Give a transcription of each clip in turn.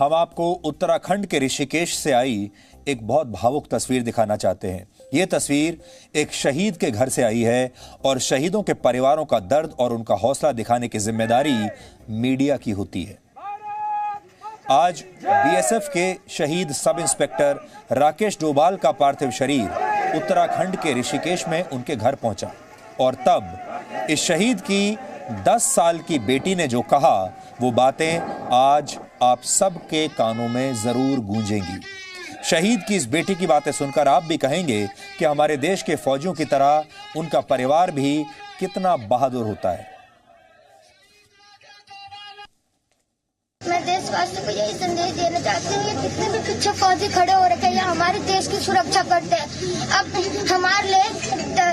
हम आपको उत्तराखंड के ऋषिकेश से आई एक बहुत भावुक तस्वीर दिखाना चाहते हैं। ये तस्वीर एक शहीद के घर से आई है और शहीदों के परिवारों का दर्द और उनका हौसला दिखाने की जिम्मेदारी मीडिया की होती है। आज बीएसएफ के शहीद सब इंस्पेक्टर राकेश डोभाल का पार्थिव शरीर उत्तराखंड के ऋषिकेश में उनके घर पहुंचा और तब इस शहीद की 10 साल की बेटी ने जो कहा वो बातें आज आप सबके कानों में जरूर गूंजेंगी। शहीद की इस बेटी की बातें सुनकर आप भी कहेंगे कि हमारे देश के फौजियों की तरह उनका परिवार भी कितना बहादुर होता है। मैं देशवासियों को यही संदेश देना चाहती हूँ, कितने भी पीछे फौजी खड़े हो रखे हैं हमारे देश की सुरक्षा करते हैं। अब हमारे लिए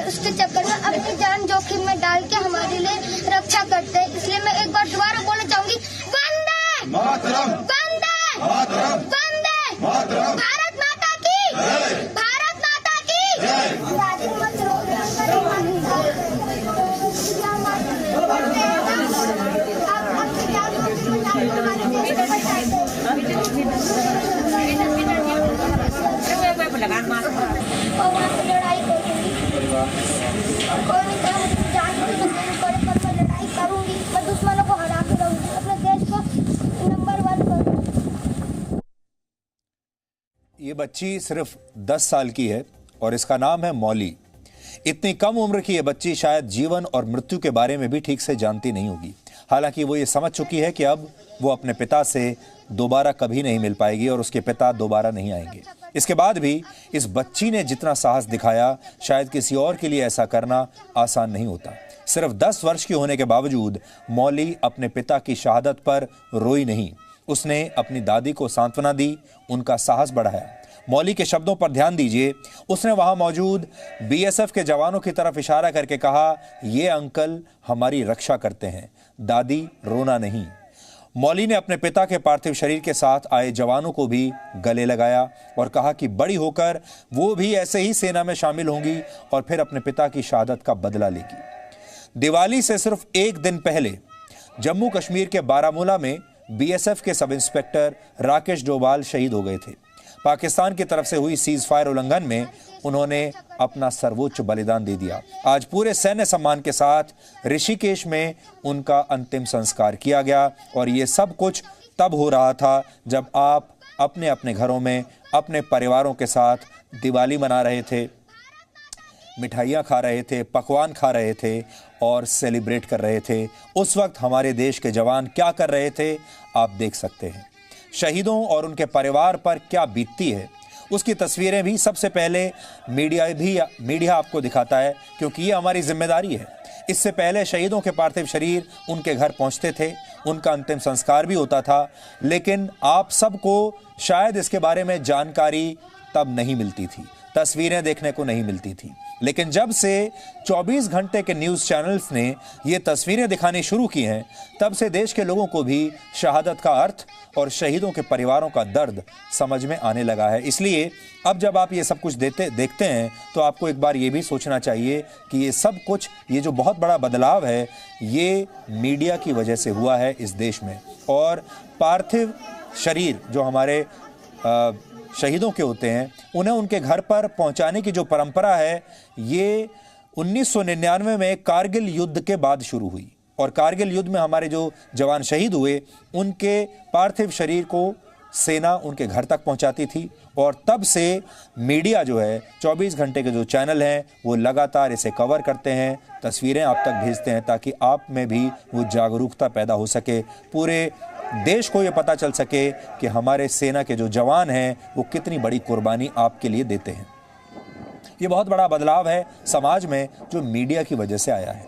उसके चक्कर में अपनी जान जोखिम में डाल के हमारे लिए रक्षा करते हैं। इसलिए मैं एक बार दोबारा बोलना चाहूंगी, वंदे मातरम, वंदे मातरम, वंदे मातरम, भारत माता की, भारत माता की। लड़ाई करूंगी, मैं दुश्मनों को हरा के रहूंगी, अपने देश को नंबर 1 करूंगी। ये बच्ची सिर्फ 10 साल की है और इसका नाम है मौली। इतनी कम उम्र की ये बच्ची शायद जीवन और मृत्यु के बारे में भी ठीक से जानती नहीं होगी। हालांकि वो ये समझ चुकी है कि अब वो अपने पिता से दोबारा कभी नहीं मिल पाएगी और उसके पिता दोबारा नहीं आएंगे। इसके बाद भी इस बच्ची ने जितना साहस दिखाया, शायद किसी और के लिए ऐसा करना आसान नहीं होता। सिर्फ 10 वर्ष की होने के बावजूद मौली अपने पिता की शहादत पर रोई नहीं। उसने अपनी दादी को सांत्वना दी, उनका साहस बढ़ाया। मौली के शब्दों पर ध्यान दीजिए। उसने वहां मौजूद बीएसएफ के जवानों की तरफ इशारा करके कहा, ये अंकल हमारी रक्षा करते हैं, दादी रोना नहीं। मौली ने अपने पिता के पार्थिव शरीर के साथ आए जवानों को भी गले लगाया और कहा कि बड़ी होकर वो भी ऐसे ही सेना में शामिल होंगी और फिर अपने पिता की शहादत का बदला लेगी। दिवाली से सिर्फ एक दिन पहले जम्मू कश्मीर के बारामूला में बीएसएफ के सब इंस्पेक्टर राकेश डोभाल शहीद हो गए थे। पाकिस्तान की तरफ से हुई सीज फायर उल्लंघन में उन्होंने अपना सर्वोच्च बलिदान दे दिया। आज पूरे सैन्य सम्मान के साथ ऋषिकेश में उनका अंतिम संस्कार किया गया और ये सब कुछ तब हो रहा था जब आप अपने अपने घरों में अपने परिवारों के साथ दिवाली मना रहे थे, मिठाइयाँ खा रहे थे, पकवान खा रहे थे और सेलिब्रेट कर रहे थे। उस वक्त हमारे देश के जवान क्या कर रहे थे आप देख सकते हैं। शहीदों और उनके परिवार पर क्या बीतती है उसकी तस्वीरें भी सबसे पहले मीडिया आपको दिखाता है, क्योंकि ये हमारी जिम्मेदारी है। इससे पहले शहीदों के पार्थिव शरीर उनके घर पहुंचते थे, उनका अंतिम संस्कार भी होता था, लेकिन आप सबको शायद इसके बारे में जानकारी तब नहीं मिलती थी, तस्वीरें देखने को नहीं मिलती थी। लेकिन जब से 24 घंटे के न्यूज़ चैनल्स ने ये तस्वीरें दिखानी शुरू की हैं, तब से देश के लोगों को भी शहादत का अर्थ और शहीदों के परिवारों का दर्द समझ में आने लगा है। इसलिए अब जब आप ये सब कुछ देखते हैं तो आपको एक बार ये भी सोचना चाहिए कि ये सब कुछ, ये जो बहुत बड़ा बदलाव है, ये मीडिया की वजह से हुआ है इस देश में। और पार्थिव शरीर जो हमारे शहीदों के होते हैं, उन्हें उनके घर पर पहुंचाने की जो परंपरा है, ये 1999 में कारगिल युद्ध के बाद शुरू हुई और कारगिल युद्ध में हमारे जो जवान शहीद हुए, उनके पार्थिव शरीर को सेना उनके घर तक पहुंचाती थी। और तब से मीडिया जो है, 24 घंटे के जो चैनल हैं, वो लगातार इसे कवर करते हैं, तस्वीरें आप तक भेजते हैं ताकि आप में भी वो जागरूकता पैदा हो सके, पूरे देश को ये पता चल सके कि हमारे सेना के जो जवान हैं वो कितनी बड़ी कुर्बानी आपके लिए देते हैं। ये बहुत बड़ा बदलाव है समाज में जो मीडिया की वजह से आया है।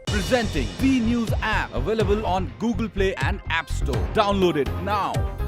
Presenting B News app, available on Google Play and App Store. Download it now.